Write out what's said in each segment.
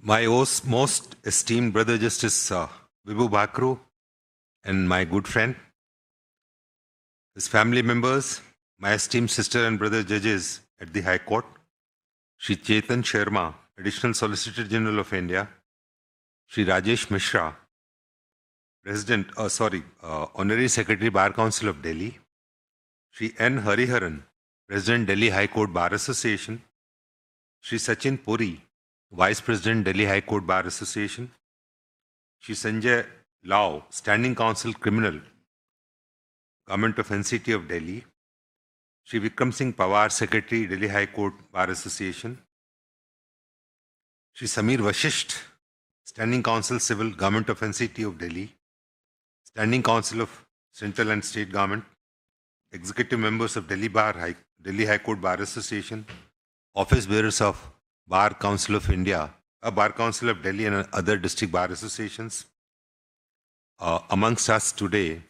Most esteemed brother Justice Vibhu Bakhru and my good friend, his family members, my esteemed sister and brother judges at the High Court, Shri Chetan Sharma, Additional Solicitor General of India, Shri Rajesh Mishra, Honorary Secretary Bar Council of Delhi, Shri N. Hariharan, President Delhi High Court Bar Association, Shri Sachin Puri, Vice President Delhi High Court Bar Association, Shri Sanjay Lau, Standing Counsel Criminal, Government of NCT of Delhi, Shri Vikram Singh Pawar, Secretary Delhi High Court Bar Association, Shri Samir Vashisht, Standing Counsel Civil, Government of NCT of Delhi, Standing Counsel of Central and State Government, Executive Members of Delhi High Court Bar Association, Office Bearers of Bar Council of India, Bar Council of Delhi and other district bar associations. Amongst us today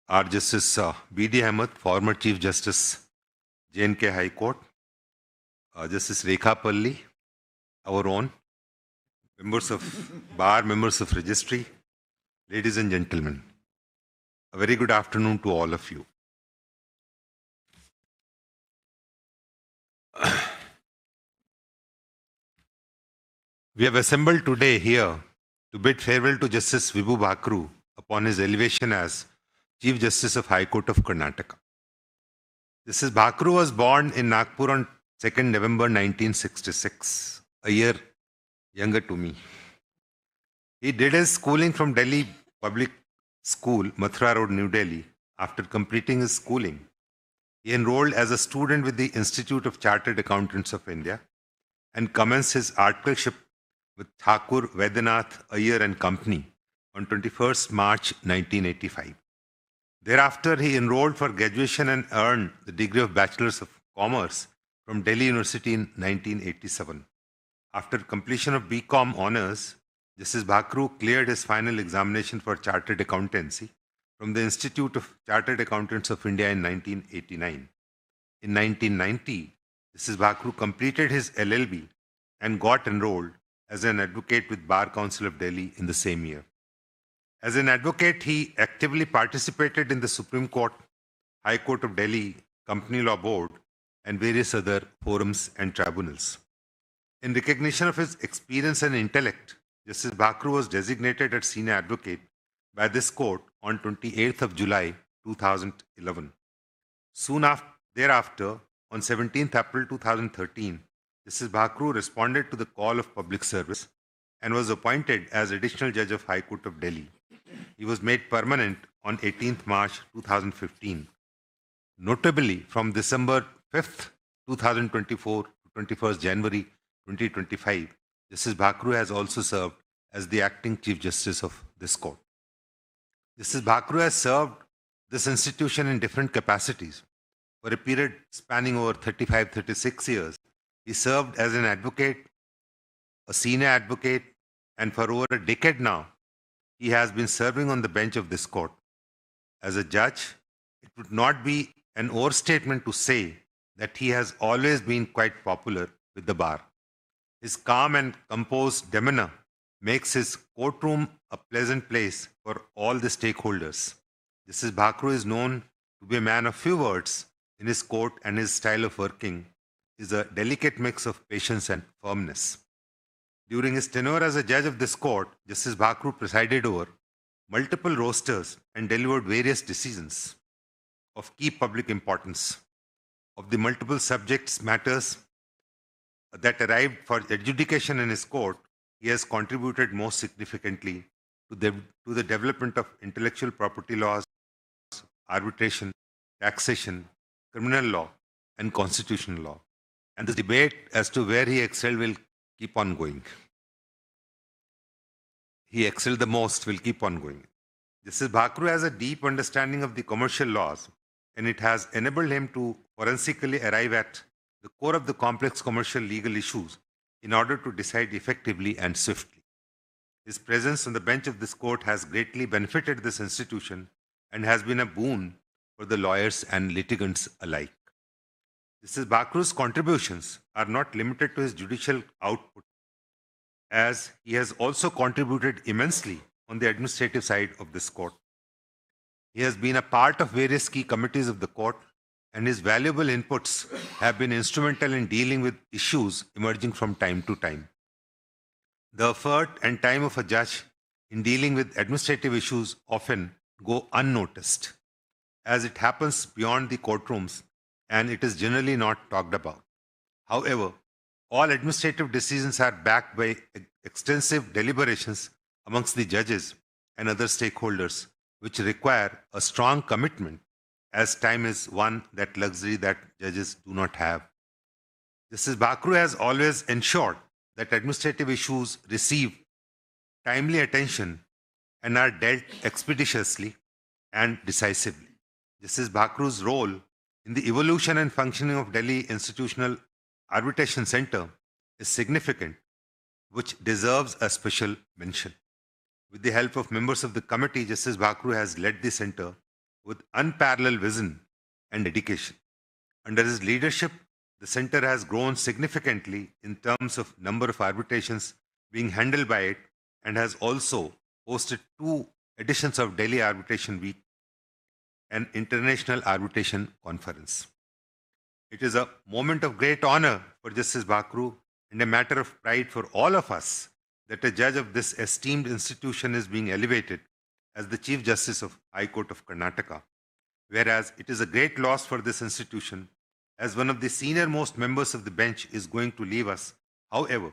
are Justice B.D. Ahmed, former Chief Justice, J&K High Court, Justice Rekha Palli, our own, members of bar, members of registry, ladies and gentlemen. A very good afternoon to all of you. We have assembled today here to bid farewell to Justice Vibhu Bakhru upon his elevation as Chief Justice of High Court of Karnataka. Justice Bakhru was born in Nagpur on 2nd November 1966, a year younger to me. He did his schooling from Delhi Public School, Mathura Road, New Delhi. After completing his schooling, he enrolled as a student with the Institute of Chartered Accountants of India and commenced his articleship with Thakur Vaidyanath Iyer and Company on 21st March 1985. Thereafter, he enrolled for graduation and earned the degree of Bachelor's of Commerce from Delhi University in 1987. After completion of BCom Honours, Justice Bakhru cleared his final examination for Chartered Accountancy from the Institute of Chartered Accountants of India in 1989. In 1990, Justice Bakhru completed his LLB and got enrolled as an advocate with Bar Council of Delhi in the same year. As an advocate, he actively participated in the Supreme Court, High Court of Delhi, Company Law Board, and various other forums and tribunals. In recognition of his experience and intellect, Justice Bakhru was designated as Senior Advocate by this court on 28th of July 2011. Soon thereafter, on 17th April 2013, Justice Bakhru responded to the call of public service and was appointed as Additional Judge of High Court of Delhi. He was made permanent on 18th March 2015. Notably, from December 5th, 2024 to 21st January 2025, Justice Bakhru has also served as the Acting Chief Justice of this court. Justice Bakhru has served this institution in different capacities. For a period spanning over 35-36 years, he served as an advocate, a senior advocate, and for over a decade now, he has been serving on the bench of this court. As a judge, it would not be an overstatement to say that he has always been quite popular with the bar. His calm and composed demeanor makes his courtroom a pleasant place for all the stakeholders. Justice Bakhru is known to be a man of few words in his court, and his style of working is a delicate mix of patience and firmness. During his tenure as a judge of this court, Justice Bakhru presided over multiple rosters and delivered various decisions of key public importance. Of the multiple subjects matters that arrived for adjudication in his court, he has contributed most significantly to the development of intellectual property laws, arbitration, taxation, criminal law, and constitutional law. And the debate as to where he excelled will keep on going. He excelled the most will keep on going. Justice Bakhru has a deep understanding of the commercial laws, and it has enabled him to forensically arrive at the core of the complex commercial legal issues in order to decide effectively and swiftly. His presence on the bench of this court has greatly benefited this institution and has been a boon for the lawyers and litigants alike. Justice Bakhru's contributions are not limited to his judicial output, as he has also contributed immensely on the administrative side of this court. He has been a part of various key committees of the court, and his valuable inputs have been instrumental in dealing with issues emerging from time to time. The effort and time of a judge in dealing with administrative issues often go unnoticed, as it happens beyond the courtrooms and it is generally not talked about. However, all administrative decisions are backed by extensive deliberations amongst the judges and other stakeholders, which require a strong commitment, as time is that luxury that judges do not have. Justice Bakhru has always ensured that administrative issues receive timely attention and are dealt expeditiously and decisively. Justice Bakhru's role in the evolution and functioning of Delhi Institutional Arbitration Center is significant, which deserves a special mention. With the help of members of the committee, Justice Bakhru has led the center with unparalleled vision and dedication. Under his leadership, the center has grown significantly in terms of number of arbitrations being handled by it, and has also hosted 2 editions of Delhi Arbitration Week, an international arbitration conference. It is a moment of great honor for Justice Bakhru and a matter of pride for all of us that a judge of this esteemed institution is being elevated as the Chief Justice of High Court of Karnataka, whereas it is a great loss for this institution as one of the senior most members of the bench is going to leave us. However,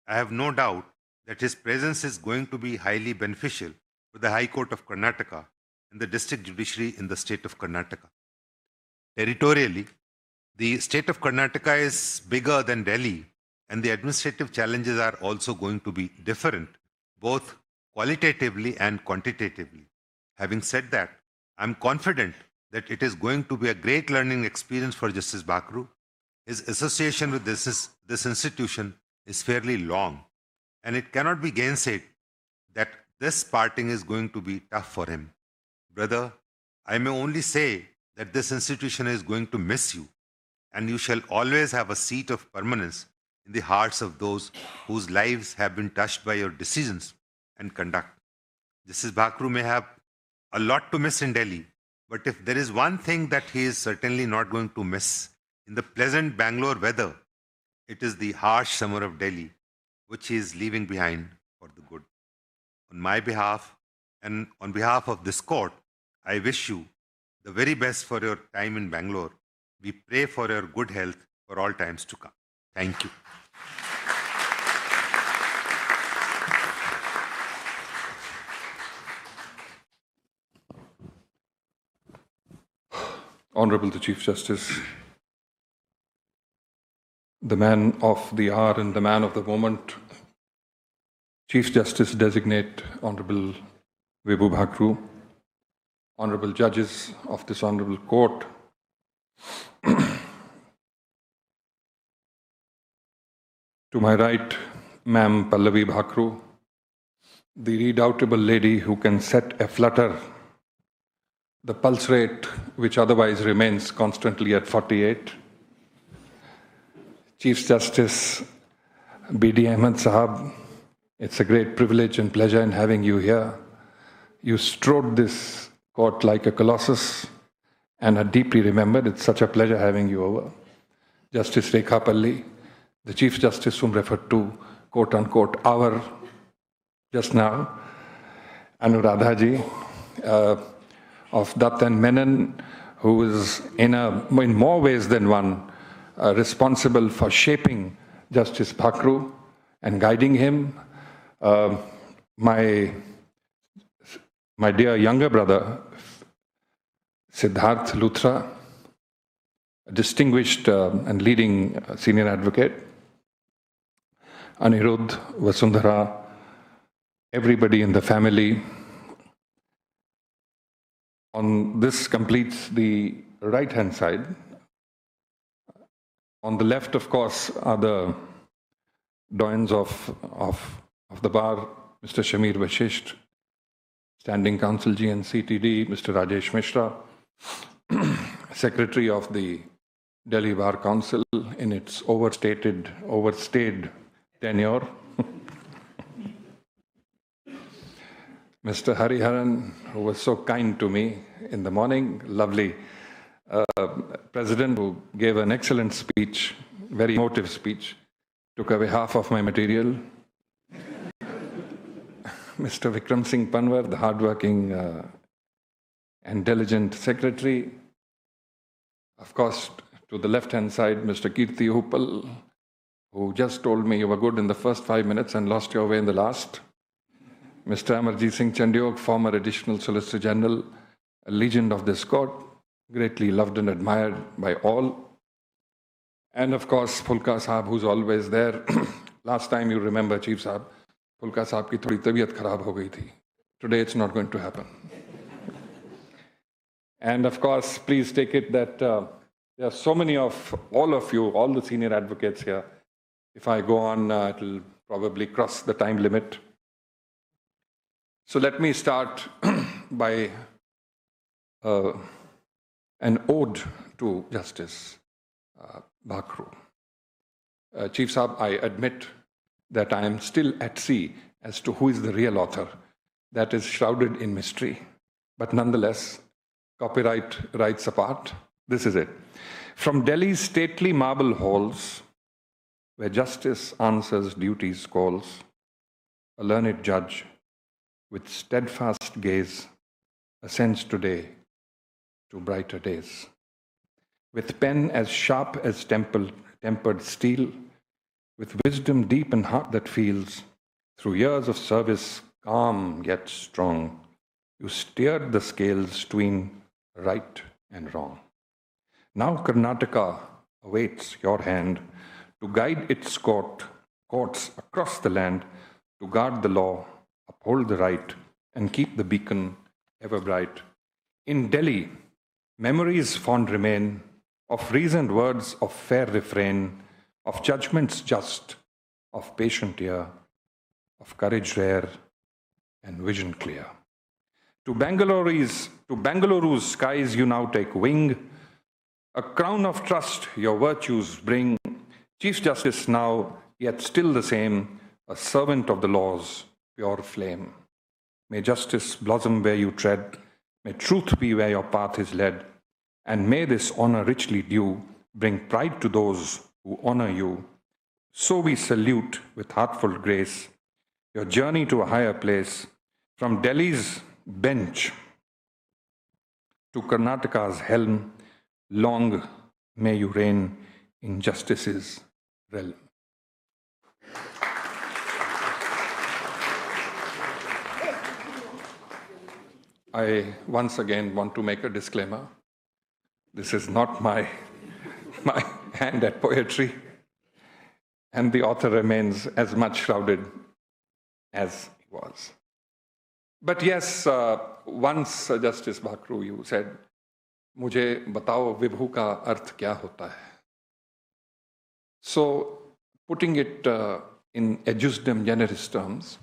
I have no doubt that his presence is going to be highly beneficial for the High Court of Karnataka and the district judiciary in the state of Karnataka. Territorially, the state of Karnataka is bigger than Delhi, and the administrative challenges are also going to be different, both qualitatively and quantitatively. Having said that, I'm confident that it is going to be a great learning experience for Justice Bakhru. His association with this institution is fairly long, and it cannot be gainsaid that this parting is going to be tough for him. Brother, I may only say that this institution is going to miss you, and you shall always have a seat of permanence in the hearts of those whose lives have been touched by your decisions and conduct. Justice Bakhru may have a lot to miss in Delhi, but if there is one thing that he is certainly not going to miss in the pleasant Bangalore weather, it is the harsh summer of Delhi, which he is leaving behind for the good. On my behalf and on behalf of this court, I wish you the very best for your time in Bangalore. We pray for your good health for all times to come. Thank you. Honorable the Chief Justice, the man of the hour and the man of the moment, Chief Justice Designate Honorable Vibhu Bakhru, Honorable Judges of this Honorable Court, to my right, Ma'am Pallavi Bakhru, the redoubtable lady who can set aflutter the pulse rate which otherwise remains constantly at 48. Chief Justice B.D. Ahmed Sahab, it's a great privilege and pleasure in having you here. You strode this court like a colossus and are deeply remembered. It's such a pleasure having you over. Justice Rekha Palli, the Chief Justice whom referred to, quote unquote, our just now, Anuradha ji, of Dutt and Menon, who is in more ways than one responsible for shaping Justice Bakhru and guiding him. My dear younger brother, Siddharth Luthra, a distinguished and leading senior advocate, Anirudh, Vasundhara, everybody in the family. On this completes the right-hand side. On the left, of course, are the doyens of the bar, Mr. Shamir Vashisht, Standing Counsel GNCTD, Mr. Rajesh Mishra, Secretary of the Delhi Bar Council in its overstayed tenure. Mr. Hariharan, who was so kind to me in the morning, lovely president who gave an excellent speech, very emotive speech, took away half of my material. Mr. Vikram Singh Panwar, the hardworking and diligent secretary. Of course, to the left-hand side, Mr. Kirti Upal, who just told me you were good in the first 5 minutes and lost your way in the last. Mr. Amarjit Singh Chandiok, former Additional Solicitor General, a legend of this court, greatly loved and admired by all. And of course, Phulka Sahab, who's always there. Last time you remember, Chief Sahab, Phulka Sahab ki thodi tabiyat kharab ho gayi thi. Today it's not going to happen. And of course, please take it that there are so many of all of you, all the senior advocates here. If I go on, it'll probably cross the time limit. So let me start by an ode to Justice Bakhru. Chief Sahab, I admit that I am still at sea as to who is the real author. That is shrouded in mystery. But nonetheless, copyright rights apart, this is it. From Delhi's stately marble halls, where justice answers duty's calls, a learned judge with steadfast gaze ascends today to brighter days. With pen as sharp as tempered steel, with wisdom deep in heart that feels, through years of service calm yet strong, you steered the scales tween right and wrong. Now Karnataka awaits your hand to guide its courts across the land, to guard the law, uphold the right, and keep the beacon ever bright. In Delhi, memories fond remain of reasoned words of fair refrain, of judgments just, of patient ear, of courage rare and vision clear. To Bangaluru's skies you now take wing, a crown of trust your virtues bring. Chief Justice now, yet still the same, a servant of the law's pure flame. May justice blossom where you tread, may truth be where your path is led, and may this honor richly due bring pride to those who honor you. So we salute with heartful grace your journey to a higher place, from Delhi's bench to Karnataka's helm. Long may you reign in justice's realm. I once again want to make a disclaimer. This is not my hand at poetry, and the author remains as much shrouded as he was. But yes, once Justice Bakhru, you said, "Mujhe batao Vibhu ka arth kya hota hai?" So, putting it in ejusdem generis terms,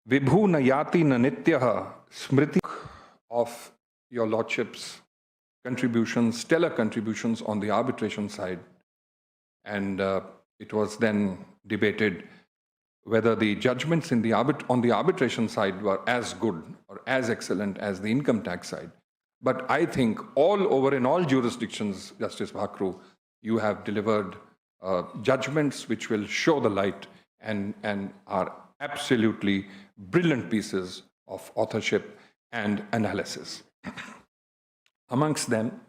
Vibhu na yati na nityaha smriti of your lordship's contributions, stellar contributions on the arbitration side. And it was then debated whether the judgments on the arbitration side were as good or as excellent as the income tax side. But I think all over in all jurisdictions, Justice Bakhru, you have delivered judgments which will show the light and are absolutely brilliant pieces of authorship and analysis. Amongst them,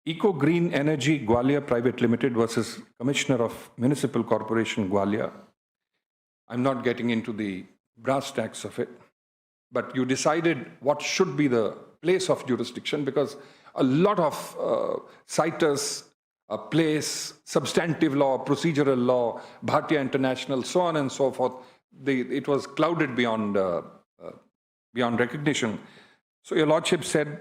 Eco Green Energy Gwalior Private Limited versus Commissioner of Municipal Corporation Gwalior. I'm not getting into the brass tacks of it, but you decided what should be the place of jurisdiction, because a lot of citers place substantive law, procedural law, Bhartiya International, so on and so forth. It was clouded beyond recognition. So your lordship said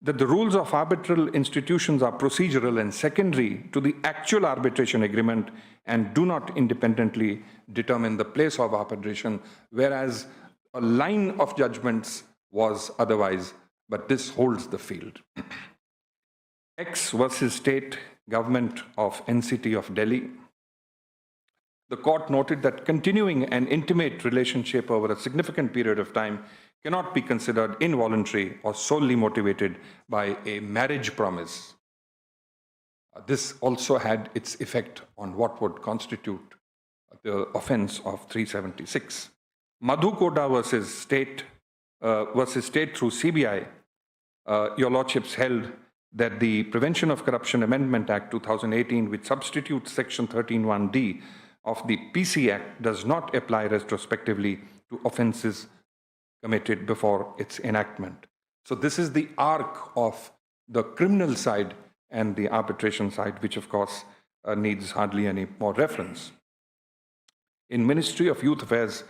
that the rules of arbitral institutions are procedural and secondary to the actual arbitration agreement and do not independently determine the place of arbitration, whereas a line of judgments was otherwise, but this holds the field. X versus State Government of NCT of Delhi. The court noted that continuing an intimate relationship over a significant period of time cannot be considered involuntary or solely motivated by a marriage promise. This also had its effect on what would constitute the offense of 376. Madhu Koda versus state through CBI, your lordships held that the Prevention of Corruption Amendment Act 2018, which substitutes Section 13(1)(d) of the PC Act, does not apply retrospectively to offenses committed before its enactment. So this is the arc of the criminal side and the arbitration side, which of course needs hardly any more reference. In Ministry of Youth Affairs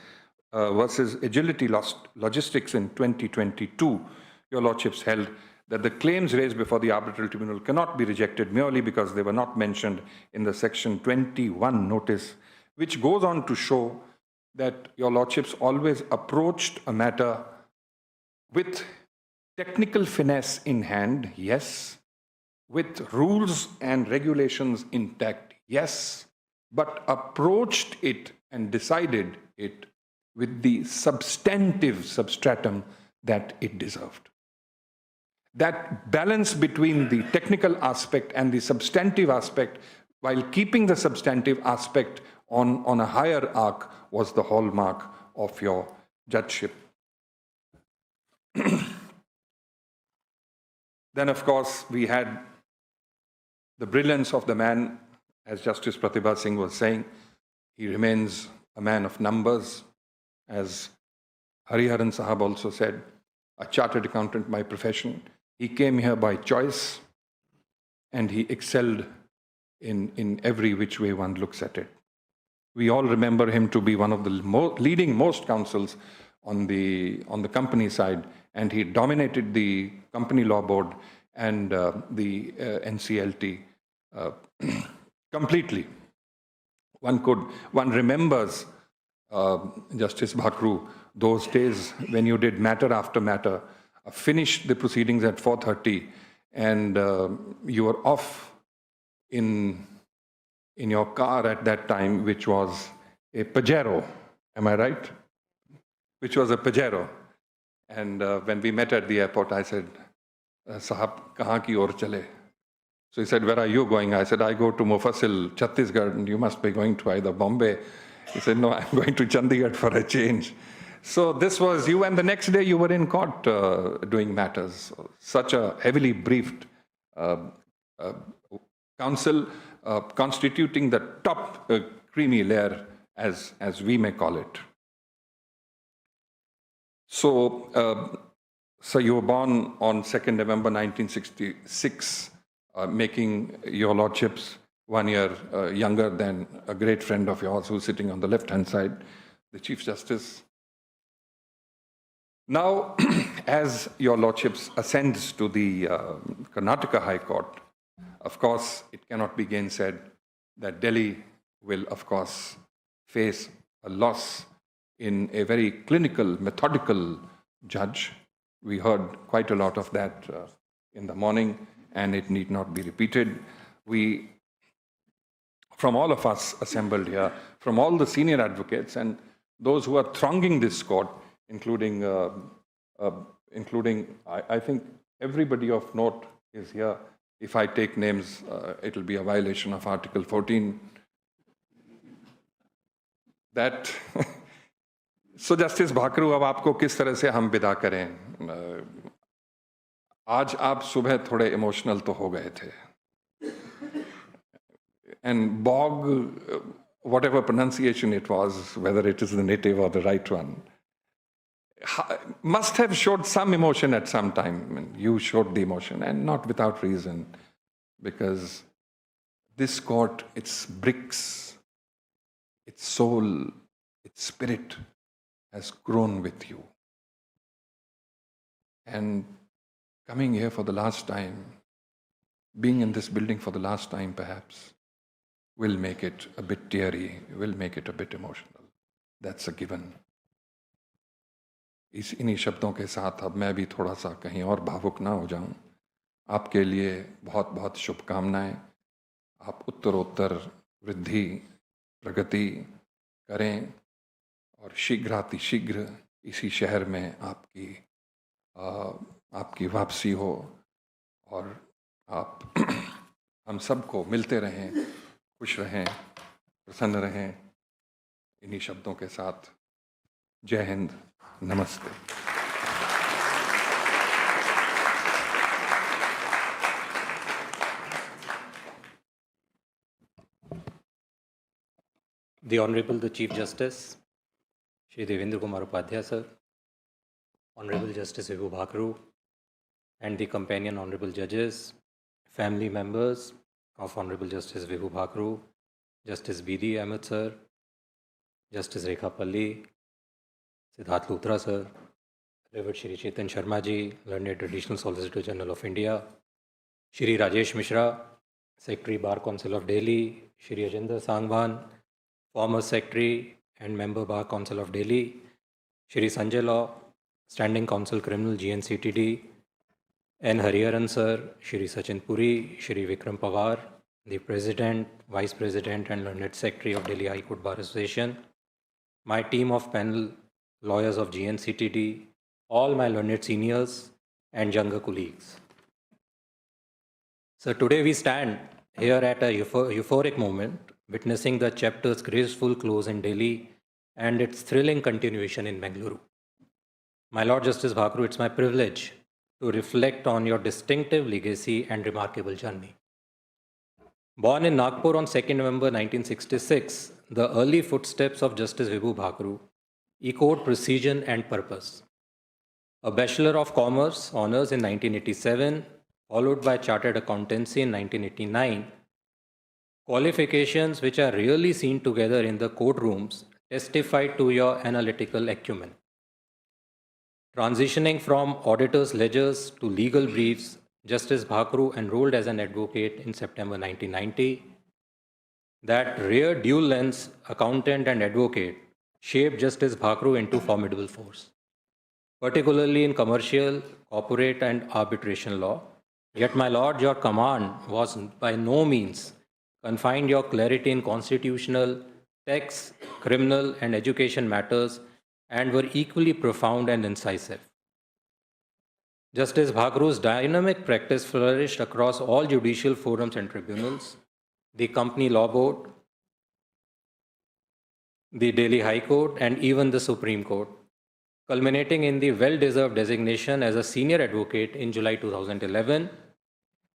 versus Agility Logistics in 2022, your lordships held that the claims raised before the arbitral tribunal cannot be rejected merely because they were not mentioned in the Section 21 notice, which goes on to show that your lordships always approached a matter with technical finesse in hand, yes, with rules and regulations intact, yes, but approached it and decided it with the substantive substratum that it deserved. That balance between the technical aspect and the substantive aspect, while keeping the substantive aspect on a higher arc, was the hallmark of your judgeship. Then, of course, we had the brilliance of the man, as Justice Pratibha Singh was saying. He remains a man of numbers. As Hariharan Sahab also said, a chartered accountant by profession. He came here by choice, and he excelled in every which way one looks at it. We all remember him to be one of the leading most counsels on the company side, and he dominated the company law board and the NCLT completely. One remembers, Justice Bakhru, those days when you did matter after matter, finished the proceedings at 4:30, and you were off in your car at that time, which was a Pajero. Am I right? Which was a Pajero. And when we met at the airport, I said, Sahab, kahan ki or chale? So he said, where are you going? I said, I go to Mufassil, Chhattisgarh, and you must be going to either Bombay. He said, no, I'm going to Chandigarh for a change. So this was you, and the next day you were in court doing matters. Such a heavily briefed counsel, constituting the top creamy layer, as we may call it. So, you were born on 2nd November 1966, making your lordships 1 year younger than a great friend of yours who's sitting on the left-hand side, the Chief Justice. Now, as your lordships ascends to the Karnataka High Court, of course, it cannot be gainsaid that Delhi will, of course, face a loss in a very clinical, methodical judge. We heard quite a lot of that in the morning, and it need not be repeated. We, from all of us assembled here, from all the senior advocates and those who are thronging this court, including I think everybody of note is here. If I take names, it'll be a violation of Article 14. That So justice भाकरू, अब आपको किस तरह से हम विदा करें? आज आप सुबह थोड़े इमोशनल तो हो गए थे, and bog, whatever pronunciation it was, whether it is the native or the right one, must have showed some emotion at some time. And you showed the emotion, and not without reason, because this court, its bricks, its soul, its spirit has grown with you. And coming here for the last time, being in this building for the last time perhaps, will make it a bit teary, will make it a bit emotional. That's a given. इन्हीं शब्दों के साथ अब मैं भी थोड़ा सा कहीं और भावुक ना हो जाऊं, आपके लिए बहुत बहुत शुभकामनाएं। आप उत्तरोत्तर वृद्धि प्रगति करें और शीघ्रातिशीघ्र इसी शहर में आपकी वापसी हो और आप हम सबको मिलते रहें, खुश रहें, प्रसन्न रहें। इन्हीं शब्दों के साथ जय हिंद, नमस्ते। The Honorable the Chief Justice, Shri Devendra Kumar Upadhyay sir, Honorable Justice Vibhu Bakhru, and the companion Honorable Judges, family members of Honorable Justice Vibhu Bakhru, Justice B.D. Ahmed sir, Justice Rekha Palli, Siddharth Luthra sir, Reverend Shri Chetan Sharma ji, Learned Traditional Solicitor General of India, Shri Rajesh Mishra, Secretary Bar Council of Delhi, Shri Ajendra Sangwan, former Secretary and Member Bar Council of Delhi, Shri Sanjay Law, Standing Counsel Criminal GNCTD, N. Hariharan Sir, Shri Sachin Puri, Shri Vikram Pawar, the President, Vice President and Learned Secretary of Delhi High Court Bar Association, my team of panel lawyers of GNCTD, all my learned seniors and younger colleagues. So today we stand here at a euphoric moment, witnessing the chapter's graceful close in Delhi and its thrilling continuation in Bengaluru. My Lord Justice Bakhru, it's my privilege to reflect on your distinctive legacy and remarkable journey. Born in Nagpur on 2nd November 1966, the early footsteps of Justice Vibhu Bakhru echoed precision and purpose. A Bachelor of Commerce honors in 1987, followed by Chartered Accountancy in 1989, qualifications which are rarely seen together in the courtrooms testify to your analytical acumen. Transitioning from auditor's ledgers to legal briefs, Justice Bakhru enrolled as an advocate in September 1990. That rare dual lens, accountant and advocate, shaped Justice Bakhru into formidable force, particularly in commercial, corporate, and arbitration law. Yet, my lord, your command was by no means confined your clarity in constitutional, tax, criminal, and education matters, and were equally profound and incisive. Justice Bakhru's dynamic practice flourished across all judicial forums and tribunals, the Company Law Board, the Delhi High Court, and even the Supreme Court, culminating in the well-deserved designation as a senior advocate in July 2011.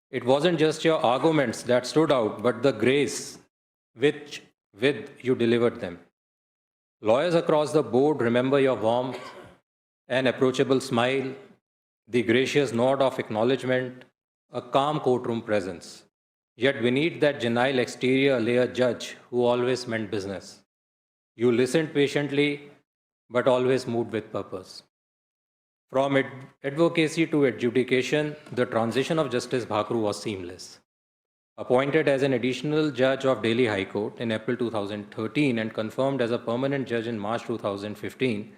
It wasn't just your arguments that stood out, but the grace with you delivered them. Lawyers across the board remember your warmth, an approachable smile, the gracious nod of acknowledgement, a calm courtroom presence. Yet beneath that genial exterior lay a judge who always meant business. You listened patiently, but always moved with purpose. From advocacy to adjudication, the transition of Justice Bakhru was seamless. Appointed as an additional judge of Delhi High Court in April 2013 and confirmed as a permanent judge in March 2015,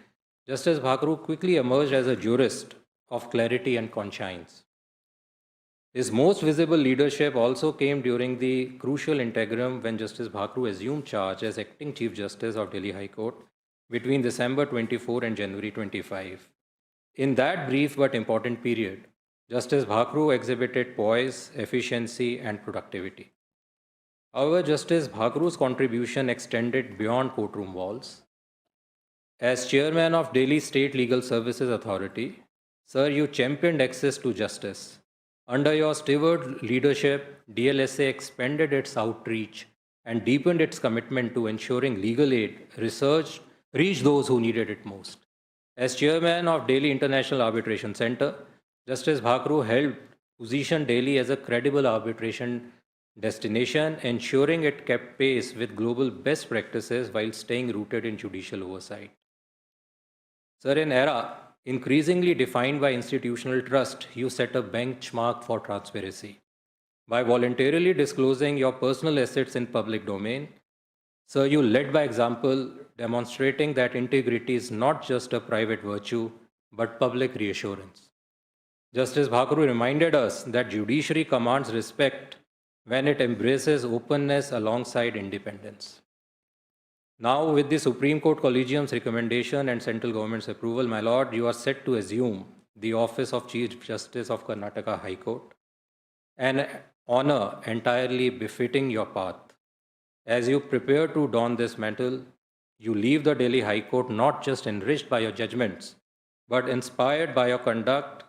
Justice Bakhru quickly emerged as a jurist of clarity and conscience. His most visible leadership also came during the crucial interim when Justice Bakhru assumed charge as acting Chief Justice of Delhi High Court between December 24 and January 25. In that brief but important period, Justice Bakhru exhibited poise, efficiency, and productivity. However, Justice Bakhru's contribution extended beyond courtroom walls. As chairman of Delhi State Legal Services Authority, sir, you championed access to justice. Under your steward leadership, DLSA expanded its outreach and deepened its commitment to ensuring legal aid reached those who needed it most. As chairman of Delhi International Arbitration Center, Justice Bakhru helped position Delhi as a credible arbitration destination, ensuring it kept pace with global best practices while staying rooted in judicial oversight. Sir, in an era increasingly defined by institutional trust, you set a benchmark for transparency. By voluntarily disclosing your personal assets in public domain, sir, you led by example, demonstrating that integrity is not just a private virtue, but public reassurance. Justice Bhakru reminded us that judiciary commands respect when it embraces openness alongside independence. Now, with the Supreme Court Collegium's recommendation and central government's approval, my lord, you are set to assume the office of Chief Justice of Karnataka High Court, an honor entirely befitting your path. As you prepare to don this mantle, you leave the Delhi High Court not just enriched by your judgments, but inspired by your conduct,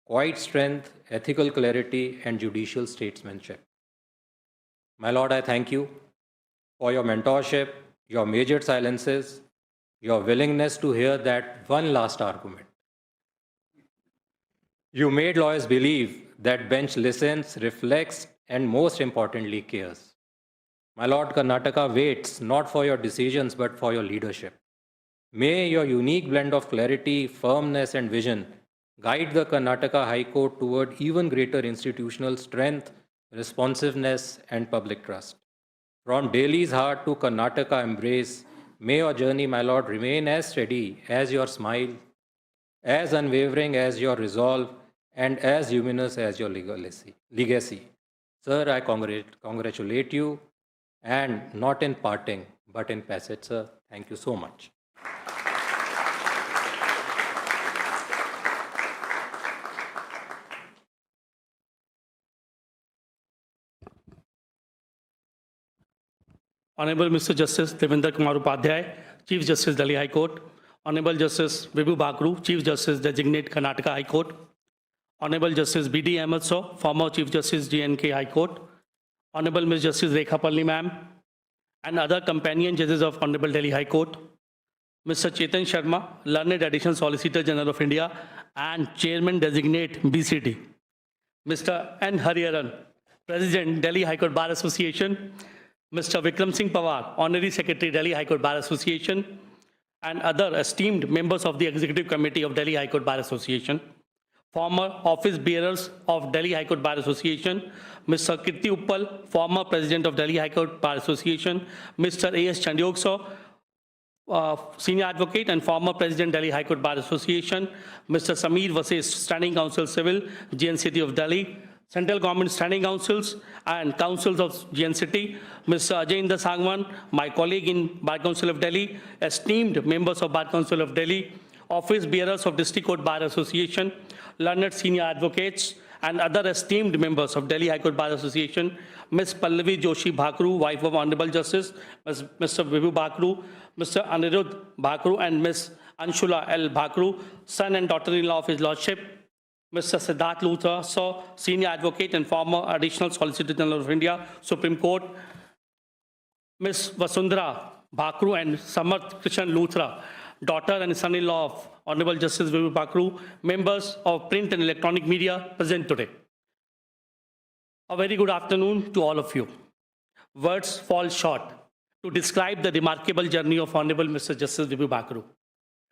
quiet strength, ethical clarity, and judicial statesmanship. My lord, I thank you for your mentorship, your measured silences, your willingness to hear that one last argument. You made lawyers believe that bench listens, reflects, and most importantly, cares. My lord, Karnataka waits not for your decisions but for your leadership. May your unique blend of clarity, firmness, and vision guide the Karnataka High Court toward even greater institutional strength, responsiveness, and public trust. From Delhi's heart to Karnataka embrace, may your journey, my lord, remain as steady as your smile, as unwavering as your resolve, and as luminous as your legacy. Sir, I congratulate you, and not in parting, but in passage, sir. Thank you so much. Honorable Mr. Justice Devendra Kumar Upadhyay, Chief Justice Delhi High Court. Honorable Justice Vibhu Bakhru, Chief Justice Designate Karnataka High Court. Honorable Justice B.D. Ahmed Saw, former Chief Justice J&K High Court. Honorable Ms. Justice Rekha Palli ma'am, and other companion judges of Honorable Delhi High Court. Mr. Chetan Sharma, Learned Additional Solicitor General of India and Chairman Designate BCT. Mr. N. Hariharan, President Delhi High Court Bar Association. Mr. Vikram Singh Pawar, Honorary Secretary Delhi High Court Bar Association, and other esteemed members of the Executive Committee of Delhi High Court Bar Association. Former office bearers of Delhi High Court Bar Association, Mr. Kirti Uppal, former President of Delhi High Court Bar Association, Mr. A.S. Chandyogso, Senior Advocate and former President Delhi High Court Bar Association, Mr. Sameer Vasist, Standing Counsel Civil, GN City of Delhi, Central Government Standing Councils and Councils of GN City, Mr. Ajay Sangwan, my colleague in Bar Council of Delhi, esteemed members of Bar Council of Delhi, office bearers of District Court Bar Association, learned senior advocates, and other esteemed members of Delhi High Court Bar Association, Ms. Pallavi Joshi Bhakru, wife of Honorable Justice, Mr. Vibhu Bakhru, Mr. Anirudh Bhakru, and Ms. Anshula L. Bhakru, son and daughter-in-law of His Lordship, Mr. Siddharth Luthra, so senior advocate and former additional Solicitor General of India, Supreme Court, Ms. Vasundhara Bhakru and Samarth Krishan Luthra, daughter and son-in-law of Honorable Justice Vibhu Bakhru, members of print and electronic media present today. A very good afternoon to all of you. Words fall short to describe the remarkable journey of Honorable Mr. Justice Vibhu Bakhru,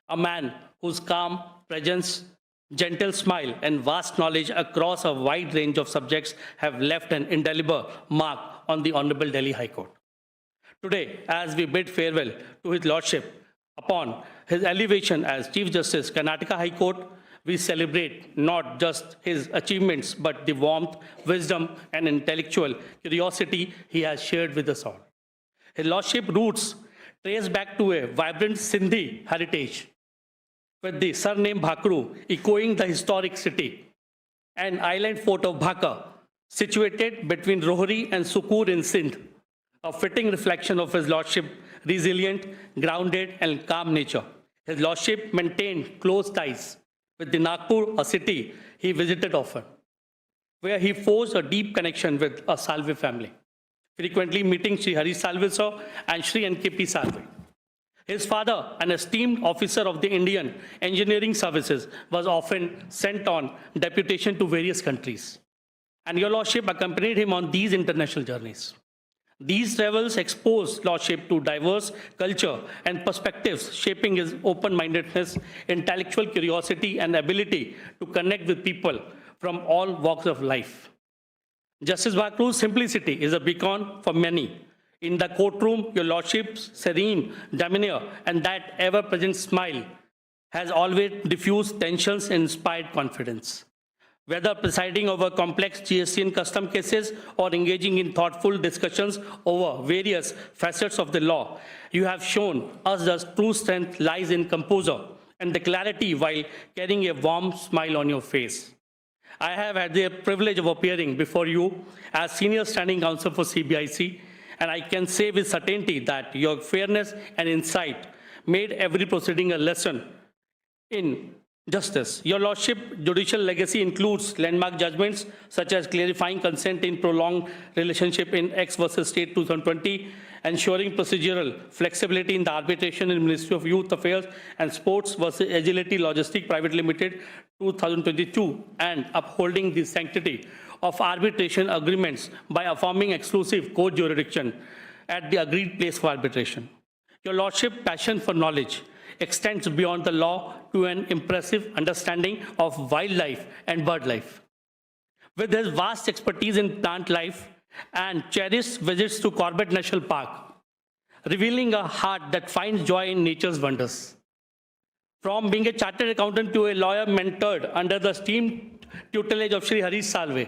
a man whose calm presence, gentle smile, and vast knowledge across a wide range of subjects have left an indelible mark on the Honorable Delhi High Court. Today, as we bid farewell to His Lordship upon his elevation as Chief Justice, Karnataka High Court, we celebrate not just his achievements, but the warmth, wisdom, and intellectual curiosity he has shared with us all. His Lordship roots trace back to a vibrant Sindhi heritage, with the surname Bakhru echoing the historic city and island fort of Bhaka, situated between Rohri and Sukur in Sindh, a fitting reflection of His Lordship resilient, grounded, and calm nature. His Lordship maintained close ties with the Nagpur, a city he visited often, where he forged a deep connection with a Salve family, frequently meeting Sri Hari Salve Sir and Sri N.K.P. Salve. His father, an esteemed officer of the Indian Engineering Services, was often sent on deputation to various countries, and your Lordship accompanied him on these international journeys. These travels exposed Lordship to diverse culture and perspectives, shaping his open-mindedness, intellectual curiosity, and ability to connect with people from all walks of life. Justice Bakhru's simplicity is a beacon for many. In the courtroom, your Lordship's serene demeanor and that ever-present smile has always diffused tensions and inspired confidence. Whether presiding over complex GST and custom cases or engaging in thoughtful discussions over various facets of the law, you have shown us the true strength lies in composure and the clarity while carrying a warm smile on your face. I have had the privilege of appearing before you as Senior Standing Counsel for CBIC, and I can say with certainty that your fairness and insight made every proceeding a lesson in justice. Your Lordship judicial legacy includes landmark judgments such as clarifying consent in prolonged relationship in X versus State 2020, ensuring procedural flexibility in the arbitration in Ministry of Youth Affairs and Sports versus Agility Logistic Private Limited 2022, and upholding the sanctity of arbitration agreements by affirming exclusive court jurisdiction at the agreed place for arbitration. Your Lordship passion for knowledge extends beyond the law to an impressive understanding of wildlife and bird life. With his vast expertise in plant life and cherished visits to Corbett National Park, revealing a heart that finds joy in nature's wonders. From being a chartered accountant to a lawyer mentored under the esteemed tutelage of Shri Harish Salve,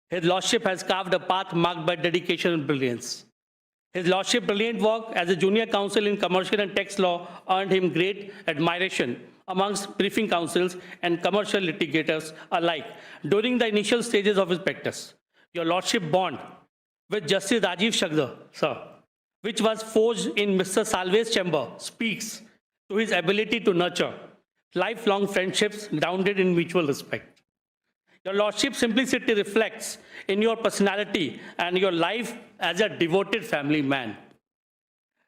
his Lordship has carved a path marked by dedication and brilliance. His Lordship's brilliant work as a junior counsel in commercial and tax law earned him great admiration amongst briefing counsels and commercial litigators alike during the initial stages of his practice. Your Lordship bond with Justice Rajiv Shagdar, sir, which was forged in Mr. Salve's chamber, speaks to his ability to nurture lifelong friendships grounded in mutual respect. Your Lordship's simplicity reflects in your personality and your life as a devoted family man.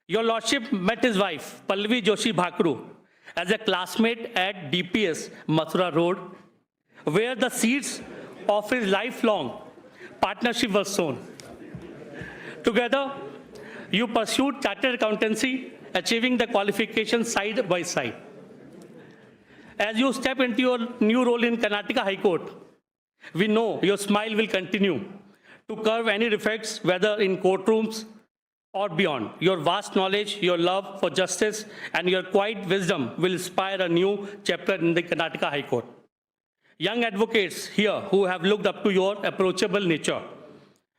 Your Lordship met his wife, Pallavi Joshi Bakhru, as a classmate at DPS Mathura Road, where the seeds of his lifelong partnership were sown. Together, you pursued chartered accountancy, achieving the qualification side by side. As you step into your new role in Karnataka High Court, we know your smile will continue to curb any defects, whether in courtrooms or beyond. Your vast knowledge, your love for justice, and your quiet wisdom will inspire a new chapter in the Karnataka High Court. Young advocates here who have looked up to your approachable nature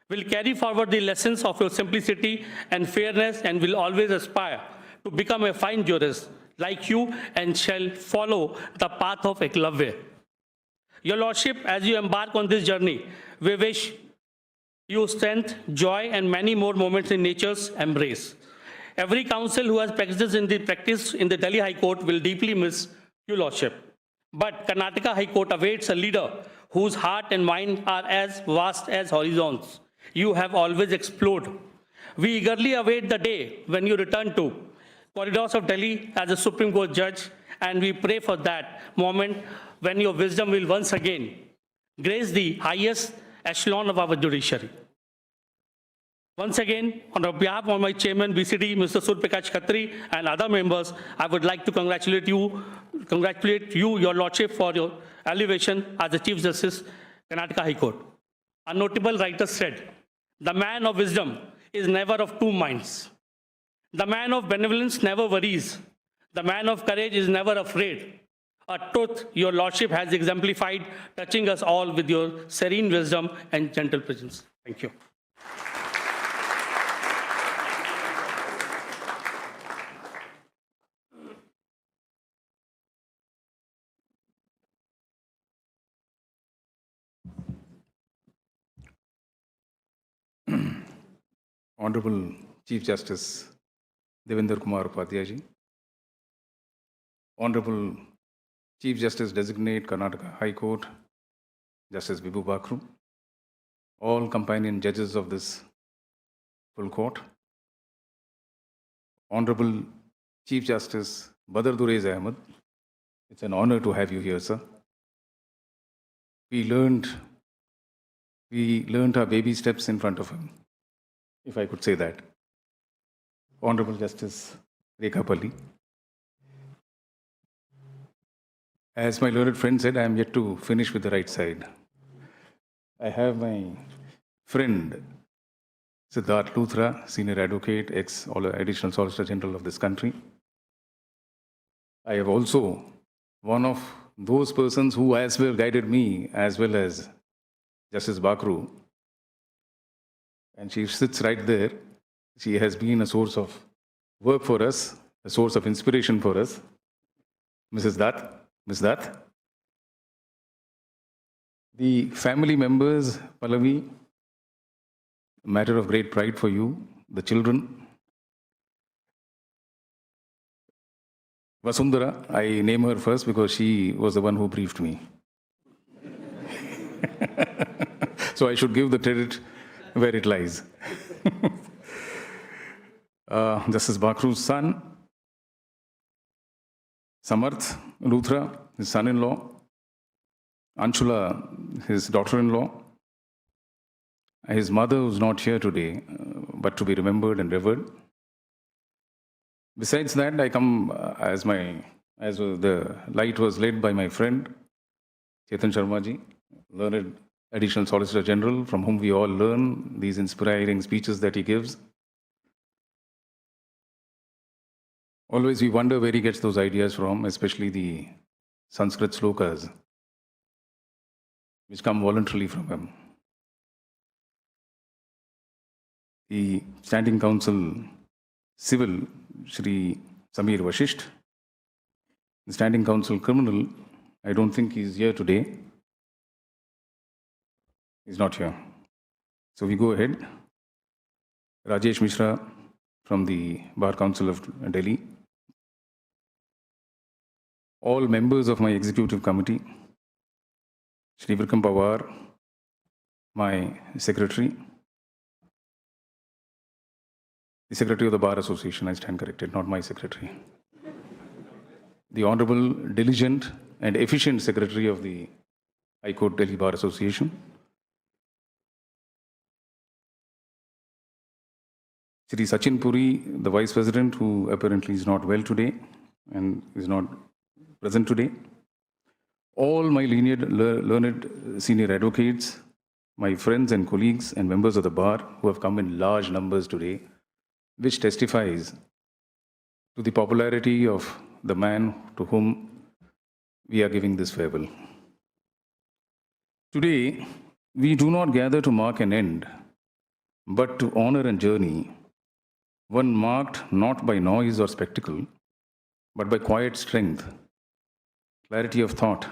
will carry forward the lessons of your simplicity and fairness and will always aspire to become a fine jurist like you and shall follow the path of Eklavya. Your Lordship, as you embark on this journey, we wish you strength, joy, and many more moments in nature's embrace. Every counsel who has practiced in the Delhi High Court will deeply miss your Lordship. But Karnataka High Court awaits a leader whose heart and mind are as vast as horizons you have always explored. We eagerly await the day when you return to corridors of Delhi as a Supreme Court judge, and we pray for that moment when your wisdom will once again grace the highest echelon of our judiciary. Once again, on behalf of my chairman, BCD, Mr. Sur Prakash Khatri, and other members, I would like to congratulate you, your Lordship, for your elevation as the Chief Justice, Karnataka High Court. A notable writer said, "The man of wisdom is never of two minds. The man of benevolence never worries. The man of courage is never afraid." A truth your Lordship has exemplified, touching us all with your serene wisdom and gentle presence. Thank you. Honorable Chief Justice Devendra Kumar Upadhyay ji, Honorable Chief Justice Designate Karnataka High Court, Justice Vibhu Bakhru, all companion judges of this full court, Honorable Chief Justice Badr Duraiz Ahmed, it's an honor to have you here, sir. We learned our baby steps in front of him, if I could say that. Honorable Justice Rekha Palli. As my learned friend said, I am yet to finish with the right side. I have my friend, Siddharth Luthra, senior advocate, ex-additional Solicitor General of this country. I have also one of those persons who as well guided me, as well as Justice Bakhru. And she sits right there. She has been a source of work for us, a source of inspiration for us. Mrs. Dutt, Ms. Dutt. The family members, Pallavi, a matter of great pride for you, the children. Vasundhara, I name her first because she was the one who briefed me. So I should give the credit where it lies. Justice Bakhru's son, Samarth Luthra, his son-in-law, Anshula, his daughter-in-law, his mother who's not here today, but to be remembered and revered. Besides that, I come as the light was led by my friend, Chetan Sharma ji, learned Additional Solicitor General, from whom we all learn these inspiring speeches that he gives. Always we wonder where he gets those ideas from, especially the Sanskrit slokas, which come voluntarily from him. The Standing Council Civil, Shri Samir Vashisht. The Standing Council Criminal, I don't think he's here today. He's not here. So we go ahead. Rajesh Mishra from the Bar Council of Delhi. All members of my executive committee. Shri Vikram Pawar, my secretary. The Secretary of the Bar Association, I stand corrected, not my secretary. The Honorable, diligent and efficient Secretary of the High Court Delhi Bar Association. Shri Sachin Puri, the Vice President, who apparently is not well today and is not present today. All my learned senior advocates, my friends and colleagues and members of the bar who have come in large numbers today, which testifies to the popularity of the man to whom we are giving this farewell. Today, we do not gather to mark an end, but to honor a journey, one marked not by noise or spectacle, but by quiet strength, clarity of thought,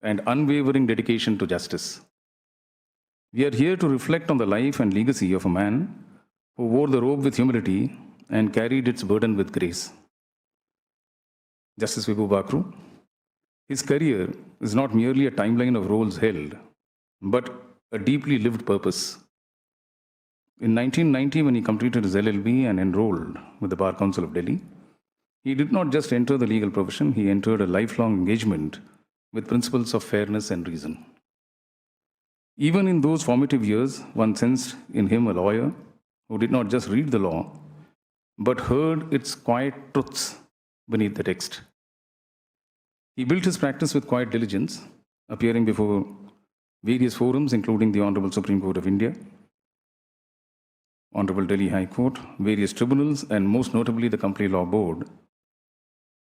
and unwavering dedication to justice. We are here to reflect on the life and legacy of a man who wore the robe with humility and carried its burden with grace. Justice Vibhu Bakhru. His career is not merely a timeline of roles held, but a deeply lived purpose. In 1990, when he completed his LLB and enrolled with the Bar Council of Delhi, he did not just enter the legal profession, he entered a lifelong engagement with principles of fairness and reason. Even in those formative years, one sensed in him a lawyer who did not just read the law, but heard its quiet truths beneath the text. He built his practice with quiet diligence, appearing before various forums, including the Honorable Supreme Court of India, Honorable Delhi High Court, various tribunals, and most notably the Company Law Board.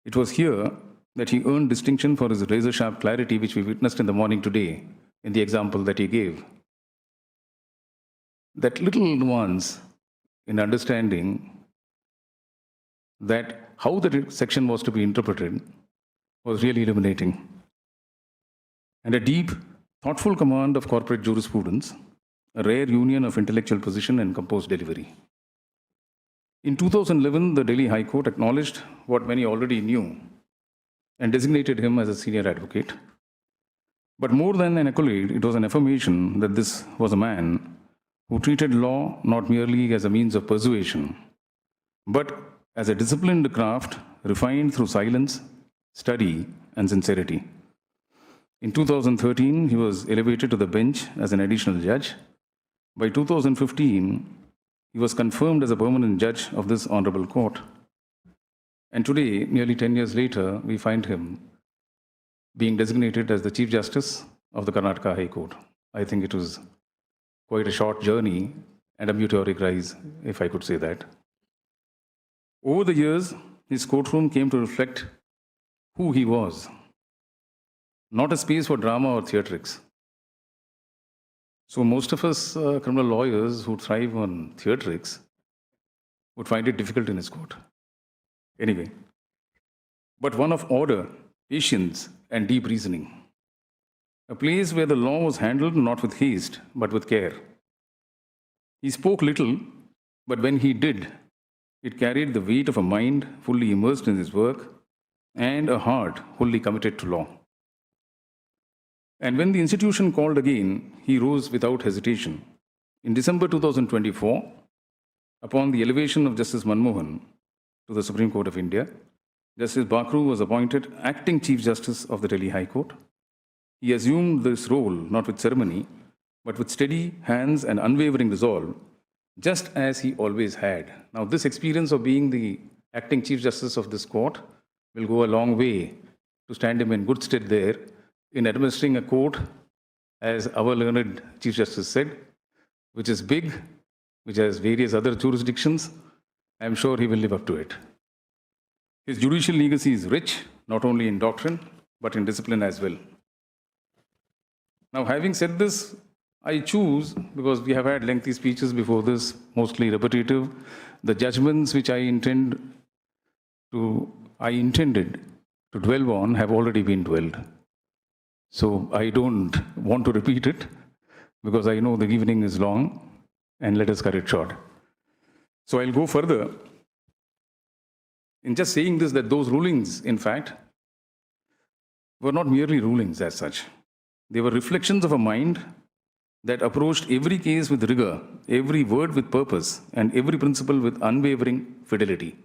It was here that he earned distinction for his razor-sharp clarity, which we witnessed in the morning today in the example that he gave. That little nuance in understanding that how the section was to be interpreted was really illuminating. And a deep, thoughtful command of corporate jurisprudence, a rare union of intellectual precision and composed delivery. In 2011, the Delhi High Court acknowledged what many already knew and designated him as a senior advocate. But more than an accolade, it was an affirmation that this was a man who treated law not merely as a means of persuasion, but as a disciplined craft refined through silence, study, and sincerity. In 2013, he was elevated to the bench as an additional judge. By 2015, he was confirmed as a permanent judge of this honorable court. And today, nearly 10 years later, we find him being designated as the Chief Justice of the Karnataka High Court. I think it was quite a short journey and a meteoric rise, if I could say that. Over the years, his courtroom came to reflect who he was. not a space for drama or theatrics. So most of us criminal lawyers who thrive on theatrics would find it difficult in his court. Anyway, but one of order, patience, and deep reasoning. A place where the law was handled not with haste, but with care. He spoke little, but when he did, it carried the weight of a mind fully immersed in his work and a heart wholly committed to law. And when the institution called again, he rose without hesitation. In December 2024, upon the elevation of Justice Manmohan to the Supreme Court of India, Justice Bakhru was appointed acting Chief Justice of the Delhi High Court. He assumed this role not with ceremony, but with steady hands and unwavering resolve, just as he always had. Now, this experience of being the acting Chief Justice of this court will go a long way to stand him in good stead there in administering a court, as our learned Chief Justice said, which is big, which has various other jurisdictions. I'm sure he will live up to it. His judicial legacy is rich, not only in doctrine, but in discipline as well. Now, having said this, I choose, because we have had lengthy speeches before this, mostly repetitive, the judgments which I intended to dwell on have already been dwelled. So I don't want to repeat it, because I know the evening is long, and let us cut it short. So I'll go further in just saying this, that those rulings, in fact, were not merely rulings as such. They were reflections of a mind that approached every case with rigor, every word with purpose, and every principle with unwavering fidelity.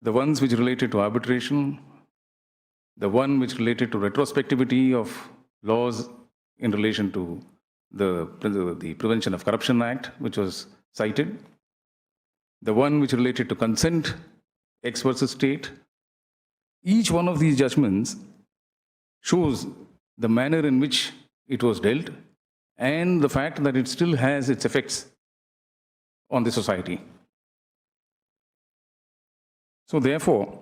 The ones which related to arbitration, the one which related to retrospectivity of laws in relation to the Prevention of Corruption Act, which was cited, the one which related to consent, X versus state. Each one of these judgments shows the manner in which it was dealt and the fact that it still has its effects on the society. So therefore,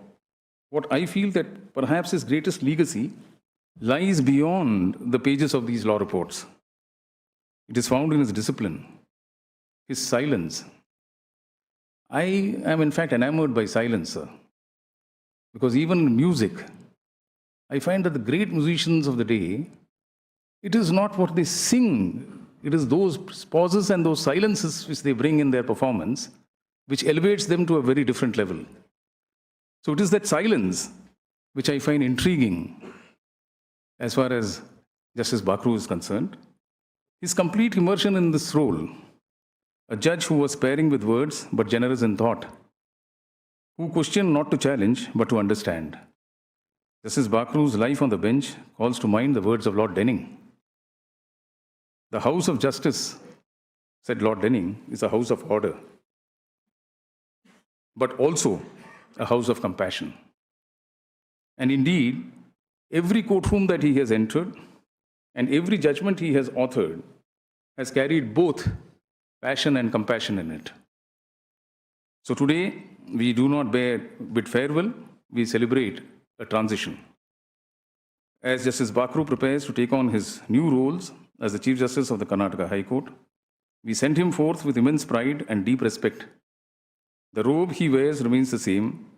what I feel that perhaps his greatest legacy lies beyond the pages of these law reports. It is found in his discipline, his silence. I am in fact enamored by silence, sir. Because even in music, I find that the great musicians of the day, it is not what they sing, it is those pauses and those silences which they bring in their performance, which elevates them to a very different level. So it is that silence which I find intriguing as far as Justice Bakhru is concerned. His complete immersion in this role, a judge who was sparing with words but generous in thought, who questioned not to challenge but to understand. Justice Bakhru's life on the bench calls to mind the words of Lord Denning. The House of Justice, said Lord Denning, is a house of order, but also a house of compassion. And indeed, every courtroom that he has entered and every judgment he has authored has carried both passion and compassion in it. So today, we do not bid farewell, we celebrate a transition. As Justice Bakhru prepares to take on his new roles as the Chief Justice of the Karnataka High Court, we send him forth with immense pride and deep respect. The robe he wears remains the same,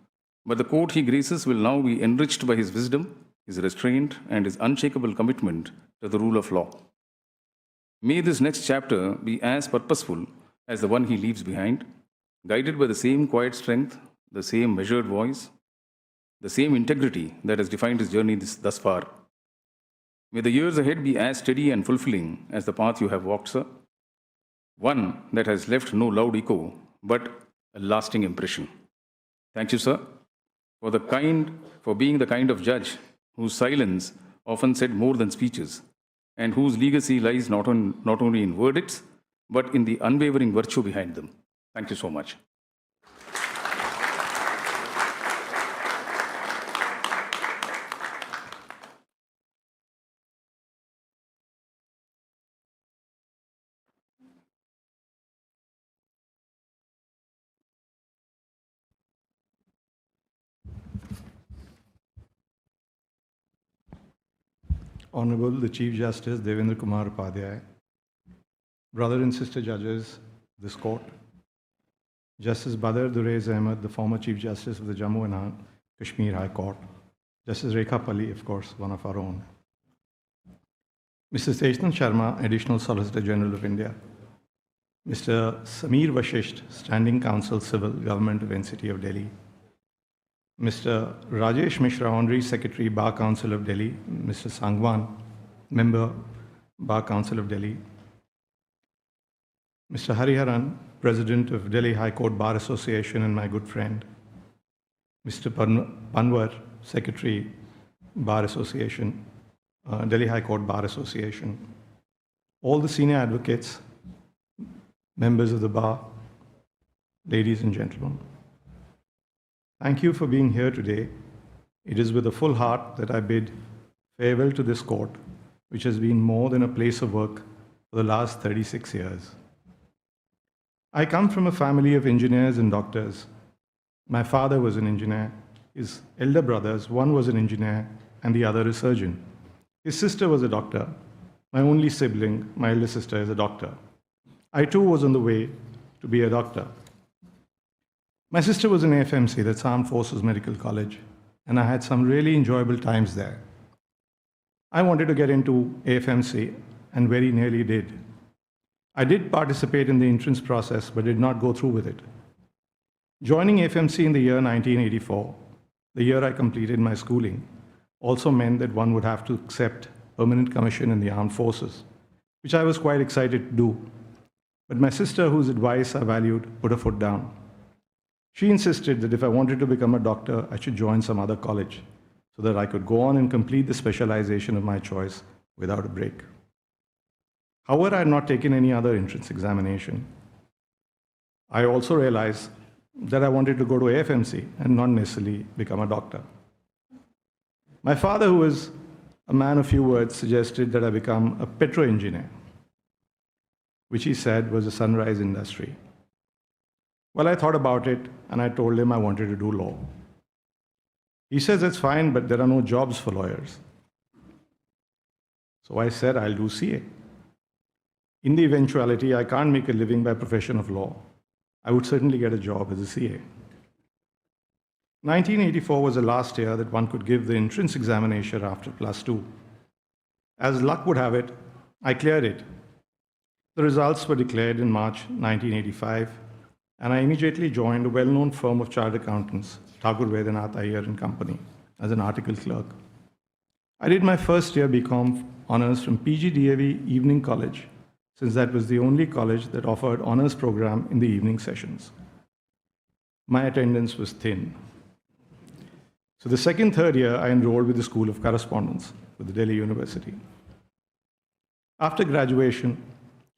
but the court he graces will now be enriched by his wisdom, his restraint, and his unshakable commitment to the rule of law. May this next chapter be as purposeful as the one he leaves behind, guided by the same quiet strength, the same measured voice, the same integrity that has defined his journey thus far. May the years ahead be as steady and fulfilling as the path you have walked, sir. One that has left no loud echo, but a lasting impression. Thank you, sir, for being the kind of judge whose silence often said more than speeches, and whose legacy lies not only in verdicts, but in the unwavering virtue behind them. Thank you so much. Honorable the Chief Justice Devendra Kumar Upadhyay, brother and sister judges of this court, Justice Badr Duraiz Ahmed, the former Chief Justice of the Jammu and Kashmir High Court, Justice Rekha Palli, of course, one of our own, Mr. Seshnan Sharma, Additional Solicitor General of India, Mr. Sameer Vashisht, Standing Counsel Civil, Government of NCT of Delhi, Mr. Rajesh Mishra, Honorary Secretary, Bar Council of Delhi, Mr. Sangwan, Member, Bar Council of Delhi, Mr. Hariharan, President of Delhi High Court Bar Association and my good friend, Mr. Panwar, Secretary, Bar Association, Delhi High Court Bar Association, all the senior advocates, members of the bar, ladies and gentlemen. Thank you for being here today. It is with a full heart that I bid farewell to this court, which has been more than a place of work for the last 36 years. I come from a family of engineers and doctors. My father was an engineer. His elder brothers, one was an engineer and the other a surgeon. His sister was a doctor. My only sibling, my elder sister, is a doctor. I too was on the way to be a doctor. My sister was in AFMC, that's Armed Forces Medical College, and I had some really enjoyable times there. I wanted to get into AFMC and very nearly did. I did participate in the entrance process but did not go through with it. Joining AFMC in the year 1984, the year I completed my schooling, also meant that one would have to accept permanent commission in the armed forces, which I was quite excited to do. But my sister, whose advice I valued, put her foot down. She insisted that if I wanted to become a doctor, I should join some other college so that I could go on and complete the specialization of my choice without a break. However, I had not taken any other entrance examination. I also realized that I wanted to go to AFMC and not necessarily become a doctor. My father, who was a man of few words, suggested that I become a petro engineer, which he said was a sunrise industry. Well, I thought about it and I told him I wanted to do law. He says, that's fine, but there are no jobs for lawyers. So I said, I'll do CA. In the eventuality I can't make a living by profession of law, I would certainly get a job as a CA. 1984 was the last year that one could give the entrance examination after +2. As luck would have it, I cleared it. The results were declared in March 1985, and I immediately joined a well-known firm of chartered accountants, Thakur Vedanat Iyer and Company, as an article clerk. I did my first year BCom honors from PGDAV Evening College, since that was the only college that offered honors program in the evening sessions. My attendance was thin. So the second, third year, I enrolled with the School of Correspondence with the Delhi University. After graduation,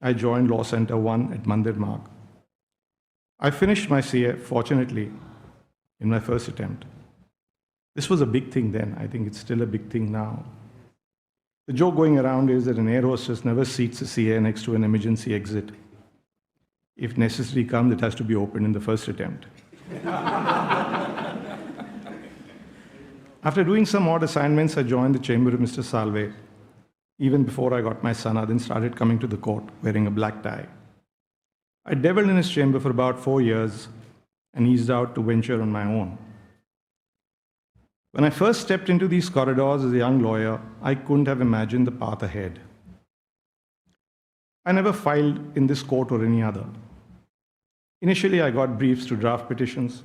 I joined Law Center 1 at Mandir Marg. I finished my CA, fortunately, in my first attempt. This was a big thing then. I think it's still a big thing now. The joke going around is that an air hostess never seats a CA next to an emergency exit. If necessary comes, it has to be opened in the first attempt. After doing some odd assignments, I joined the chamber of Mr. Salve. Even before I got my sana, then started coming to the court wearing a black tie. I dabbled in his chamber for about 4 years and eased out to venture on my own. When I first stepped into these corridors as a young lawyer, I couldn't have imagined the path ahead. I never filed in this court or any other. Initially, I got briefs to draft petitions,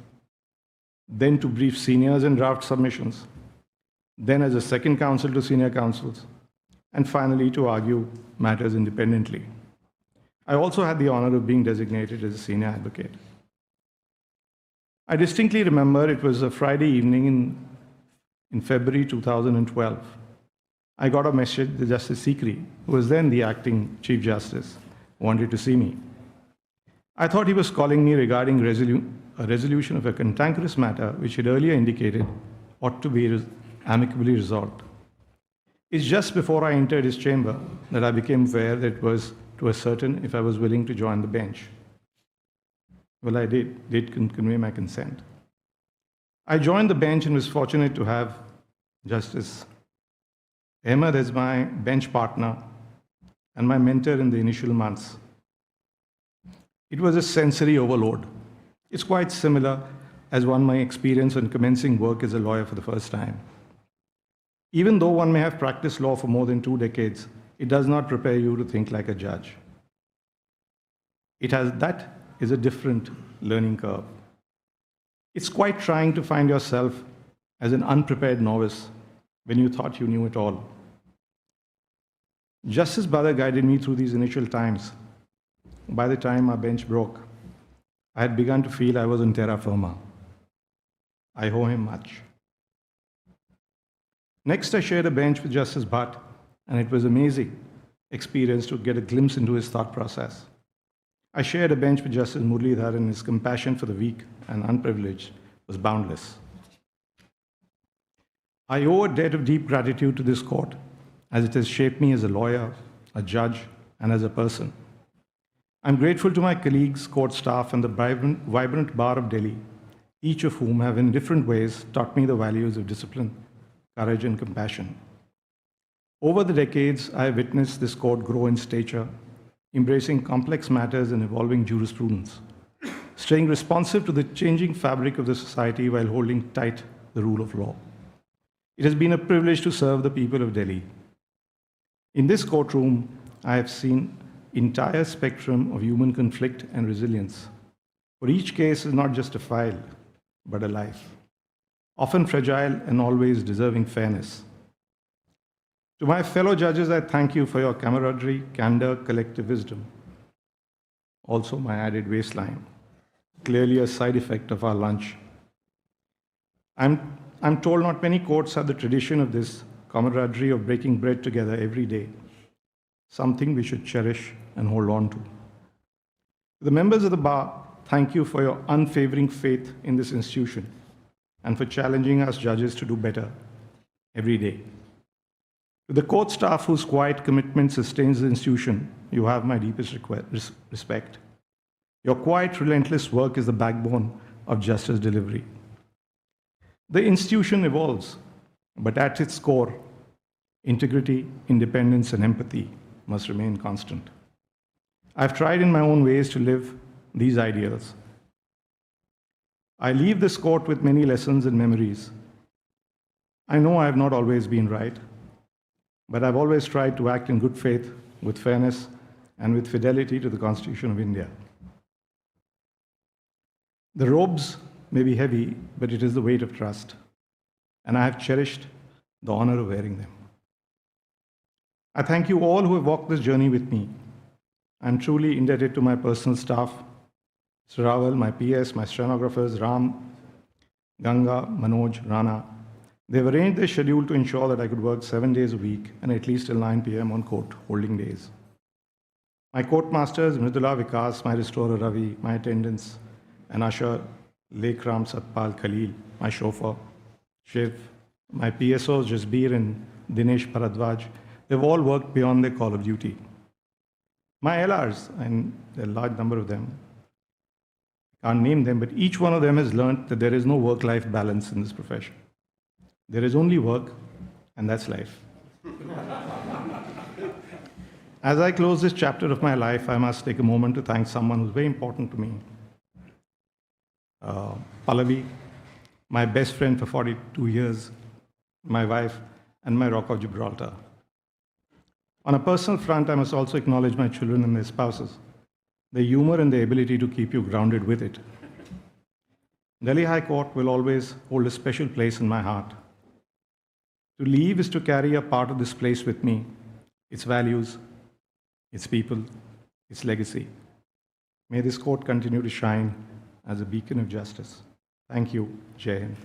then to brief seniors and draft submissions, then as a second counsel to senior counsels, and finally to argue matters independently. I also had the honor of being designated as a senior advocate. I distinctly remember it was a Friday evening in February 2012. I got a message that Justice Sikri, who was then the acting Chief Justice, wanted to see me. I thought he was calling me regarding a resolution of a cantankerous matter which had earlier indicated ought to be amicably resolved. It's just before I entered his chamber that I became aware that it was to ascertain if I was willing to join the bench. Well, I did convey my consent. I joined the bench and was fortunate to have Justice Ahmed is my bench partner and my mentor in the initial months. It was a sensory overload. It's quite similar as one might experience when commencing work as a lawyer for the first time. Even though one may have practiced law for more than 2 decades, it does not prepare you to think like a judge. That is a different learning curve. It's quite trying to find yourself as an unprepared novice when you thought you knew it all. Justice Badar guided me through these initial times. By the time our bench broke, I had begun to feel I was on terra firma. I owe him much. Next, I shared a bench with Justice Bhatt, and it was an amazing experience to get a glimpse into his thought process. I shared a bench with Justice Muralidhar, and his compassion for the weak and unprivileged was boundless. I owe a debt of deep gratitude to this court, as it has shaped me as a lawyer, a judge, and as a person. I'm grateful to my colleagues, court staff, and the vibrant bar of Delhi, each of whom have in different ways taught me the values of discipline, courage, and compassion. Over the decades, I have witnessed this court grow in stature, embracing complex matters and evolving jurisprudence, staying responsive to the changing fabric of the society while holding tight the rule of law. It has been a privilege to serve the people of Delhi. In this courtroom, I have seen entire spectrum of human conflict and resilience. For each case is not just a file, but a life, often fragile and always deserving fairness. To my fellow judges, I thank you for your camaraderie, candor, collective wisdom. Also, my added waistline, clearly a side effect of our lunch. I'm told not many courts have the tradition of this camaraderie of breaking bread together every day, something we should cherish and hold on to. To the members of the bar, thank you for your unwavering faith in this institution and for challenging us judges to do better every day. To the court staff whose quiet commitment sustains the institution, you have my deepest respect. Your quiet, relentless work is the backbone of justice delivery. The institution evolves, but at its core, integrity, independence, and empathy must remain constant. I've tried in my own ways to live these ideals. I leave this court with many lessons and memories. I know I have not always been right, but I've always tried to act in good faith, with fairness, and with fidelity to the Constitution of India. The robes may be heavy, but it is the weight of trust, and I have cherished the honor of wearing them. I thank you all who have walked this journey with me. I'm truly indebted to my personal staff, Mr. Raval, my PS, my stenographers, Ram, Ganga, Manoj, Rana. They've arranged their schedule to ensure that I could work 7 days a week and at least till 9 p.m. on court holding days. My court masters, Mridula Vikas, my restorer Ravi, my attendants, and usher, Lekram Satpal Khalil, my chauffeur, Shiv, my PSOs, Jasbir and Dinesh Paradvaj, they've all worked beyond their call of duty. My LRs, and there are a large number of them, I can't name them, but each one of them has learned that there is no work-life balance in this profession. There is only work, and that's life. As I close this chapter of my life, I must take a moment to thank someone who's very important to me. Pallavi, my best friend for 42 years, my wife, and my Rock of Gibraltar. On a personal front, I must also acknowledge my children and their spouses, their humor and their ability to keep you grounded with it. Delhi High Court will always hold a special place in my heart. To leave is to carry a part of this place with me, its values, its people, its legacy. May this court continue to shine as a beacon of justice. Thank you. Jai Hind.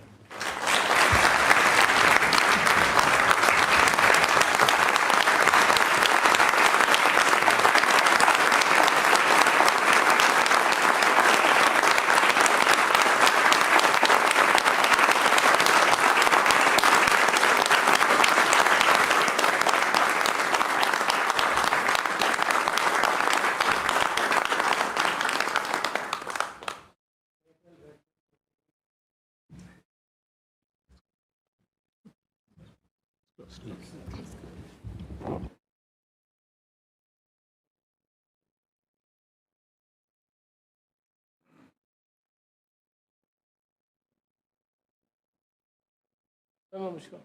Namaskar.